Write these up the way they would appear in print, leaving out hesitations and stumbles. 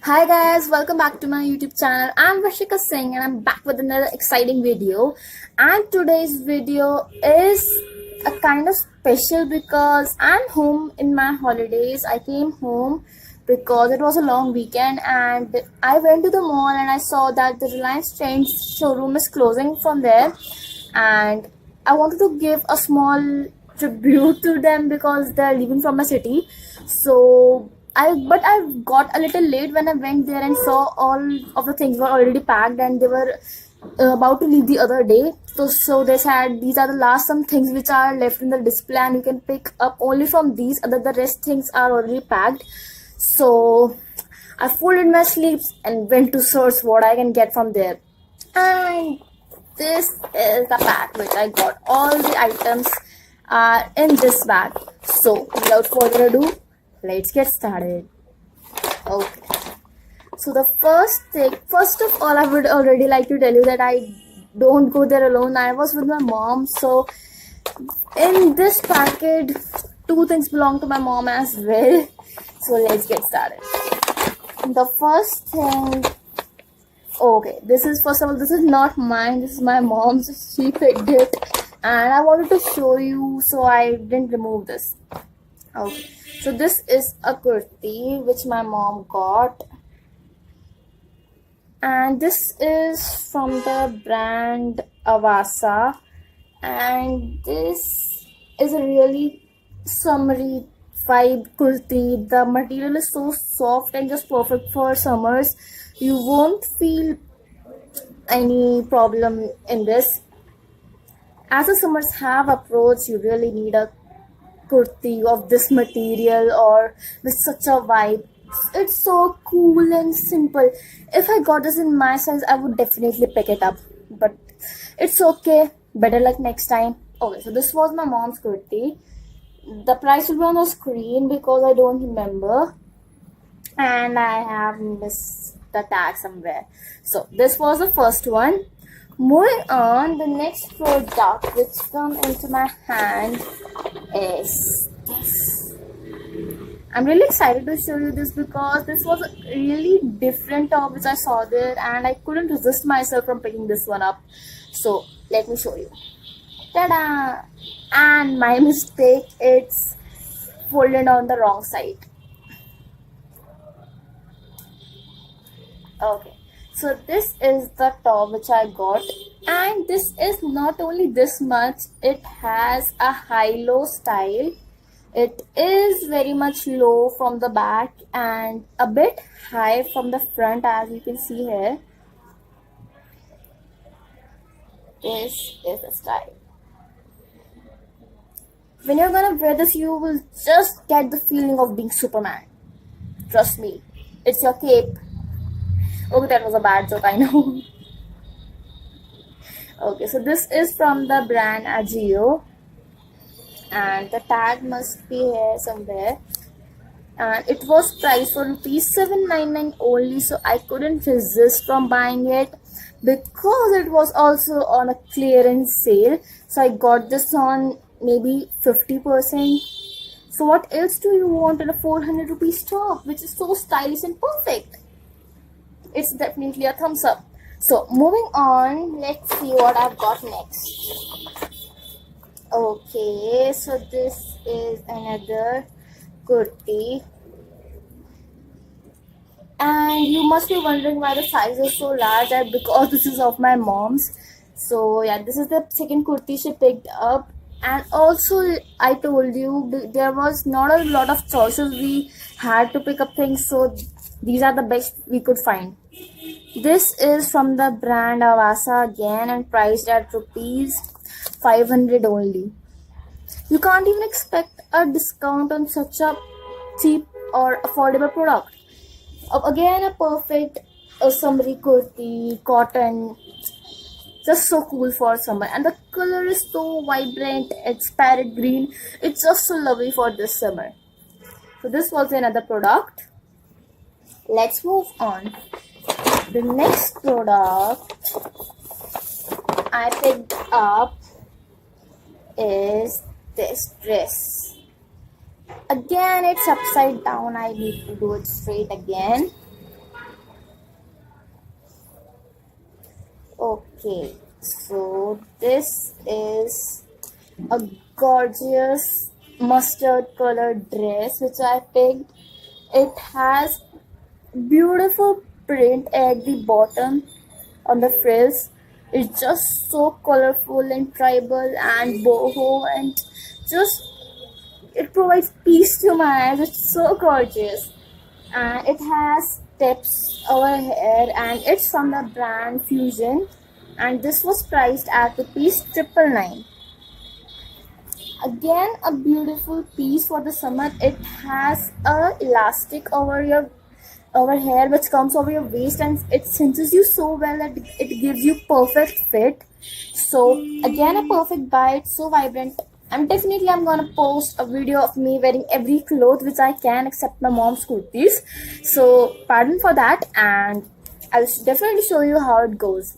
Hi guys, welcome back to my YouTube channel. I'm Vashika Singh and I'm back with another exciting video. And today's video is a kind of special because I'm home in my holidays. I came home because it was a long weekend and I went to the mall and I saw that the Reliance Trends showroom is closing from there, and I wanted to give a small tribute to them because they're leaving from my city. So I got a little late when I went there and saw all of the things were already packed and they were about to leave the other day. So they said these are the last some things which are left in the display and you can pick up only from these. Other the rest things are already packed. So I folded my sleeves and went to search what I can get from there. And this is the bag which I got. All the items are in this bag. So without further ado, let's get started. Okay. So the first of all, I would already like to tell you that I don't go there alone. I was with my mom. So in this packet, two things belong to my mom as well. So let's get started. The first thing, okay, this is first of all, this is not mine, this is my mom's. She picked it and I wanted to show you, so I didn't remove this. Okay, so this is a kurti which my mom got, and this is from the brand Avasa, and this is a really summery vibe kurti. The material is so soft and just perfect for summers. You won't feel any problem in this. As the summers have approached, you really need a kurti of this material or with such a vibe. It's so cool and simple. If I got this in my size, I would definitely pick it up. But it's okay. Better luck next time. Okay, so this was my mom's kurti. The price will be on the screen because I don't remember. And I have missed the tag somewhere. So this was the first one. Moving on, the next product which come into my hand is this. I'm really excited to show you this because this was a really different top which I saw there and I couldn't resist myself from picking this one up. So let me show you. Ta-da! And my mistake, it's folded on the wrong side. Okay, so this is the top which I got, and this is not only this much, it has a high-low style. It is very much low from the back and a bit high from the front, as you can see here. This is the style. When you're gonna wear this, you will just get the feeling of being Superman. Trust me, it's your cape. Okay, that was a bad joke, I know. Okay, so this is from the brand Agio, and the tag must be here somewhere. And it was priced for rupees 799 only, so I couldn't resist from buying it because it was also on a clearance sale. So I got this on maybe 50%. So what else do you want in a 400 rupees top, which is so stylish and perfect? It's definitely a thumbs up. So moving on, let's see what I've got next. Okay, so this is another kurti, and you must be wondering why the size is so large, and because this is of my mom's. So yeah, this is the second kurti she picked up, and also I told you there was not a lot of choices. We had to pick up things, so these are the best we could find. This is from the brand Avasa again and priced at rupees 500 only. You can't even expect a discount on such a cheap or affordable product. Again, a perfect summery kurti, cotton, just so cool for summer. And the color is so vibrant, it's parrot green. It's just so lovely for this summer. So this was another product. Let's move on. The next product I picked up is this dress. Again, it's upside down. I need to do it straight again. Okay, so this is a gorgeous mustard colored dress which I picked. It has beautiful print at the bottom on the frills. It's just so colorful and tribal and boho, and just it provides peace to my eyes. It's so gorgeous, and it has tips over here, and it's from the brand Fusion, and this was priced at rupees 999. Again, a beautiful piece for the summer. It has a elastic over here which comes over your waist, and it cinches you so well that it gives you perfect fit. So again, a perfect buy. It's so vibrant. I'm gonna post a video of me wearing every cloth which I can except my mom's kurtis. So pardon for that, and I'll definitely show you how it goes.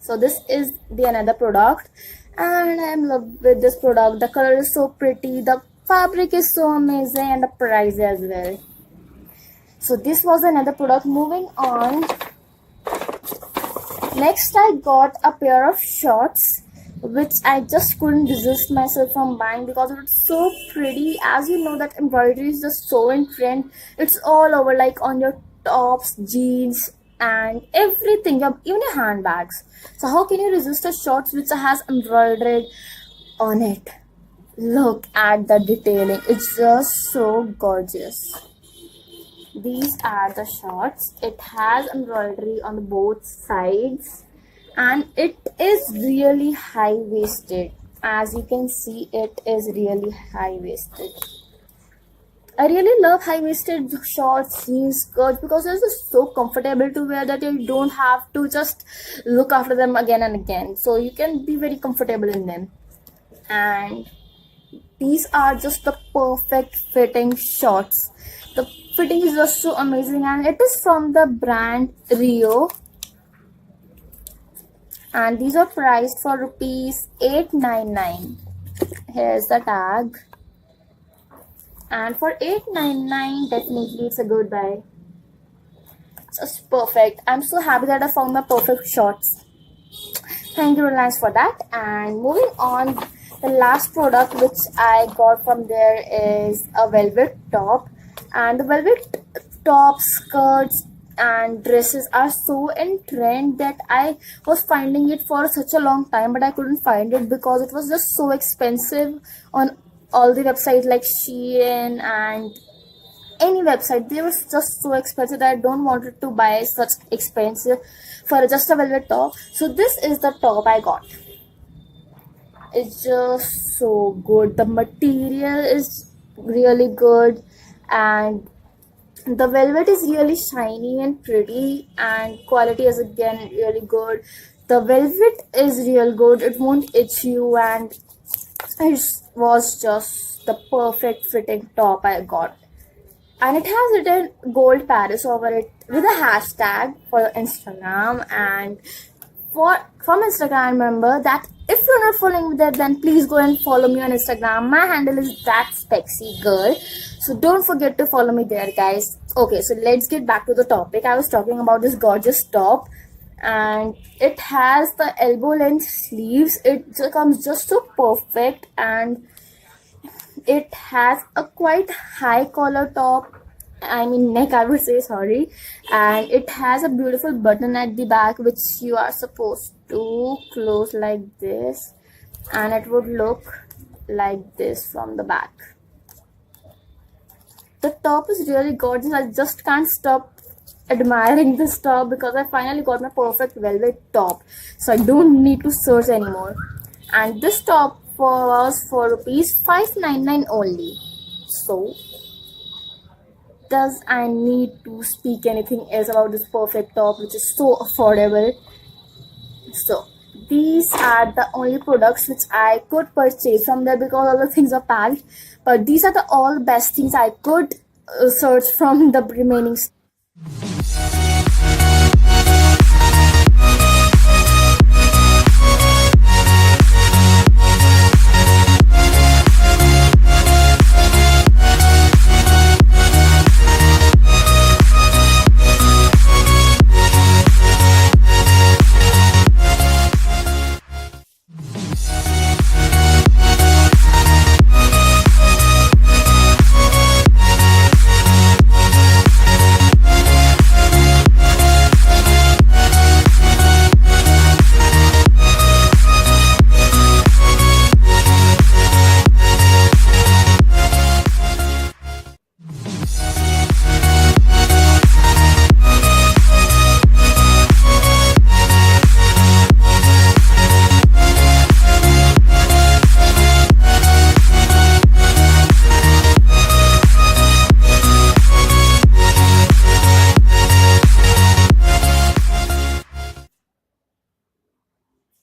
So this is the another product, and I'm in love with this product. The color is so pretty, the fabric is so amazing, and the price as well. So this was another product. Moving on, next I got a pair of shorts which I just couldn't resist myself from buying because it's so pretty. As you know that embroidery is just so in trend. It's all over, like on your tops, jeans, and everything, even your handbags. So how can you resist a shorts which has embroidered on it? Look at the detailing. It's just so gorgeous. These are the shorts. It has embroidery on both sides, and it is really high-waisted. As you can see, it is really high-waisted. I really love high-waisted shorts, jeans, skirts because they're just so comfortable to wear that you don't have to just look after them again and again. So you can be very comfortable in them. And these are just the perfect fitting shorts. The fitting is just so amazing, and it is from the brand Rio. And these are priced for rupees 899. Here's the tag. And for 899, definitely it's a good buy. Just perfect. I'm so happy that I found my perfect shorts. Thank you, Reliance, for that. And moving on, the last product which I got from there is a velvet top. And the velvet tops, skirts, and dresses are so in trend that I was finding it for such a long time, but I couldn't find it because it was just so expensive on all the websites like Shein and any website. They were just so expensive that I don't wanted to buy such expensive for just a velvet top. So this is the top I got. It's just so good. The material is really good, and the velvet is really shiny and pretty, and quality is again really good. The velvet is real good. It won't itch you, and it was just the perfect fitting top I got. And it has written Gold Paris over it with a hashtag for Instagram. And from Instagram, remember that if you're not following me there, then please go and follow me on Instagram. My handle is that spexy girl, so don't forget to follow me there, guys. Okay, so let's get back to the topic. I was talking about this gorgeous top, and it has the elbow length sleeves. It comes just so perfect, and it has a quite high collar top, I mean neck, I would say, sorry. And it has a beautiful button at the back which you are supposed to close like this, and it would look like this from the back. The top is really gorgeous. I just can't stop admiring this top because I finally got my perfect velvet top, so I don't need to search anymore. And this top was for rupees 599 only. So does I need to speak anything else about this perfect top which is so affordable? So these are the only products which I could purchase from there because all the things are packed, but these are the all best things I could search from the remaining.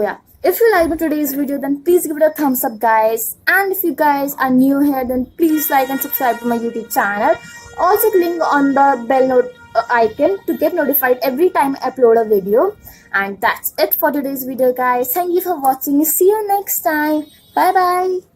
So yeah, if you like today's video, then please give it a thumbs up, guys. And if you guys are new here, then please like and subscribe to my YouTube channel. Also click on the bell icon to get notified every time I upload a video. And that's it for today's video, guys. Thank you for watching. See you next time. Bye bye.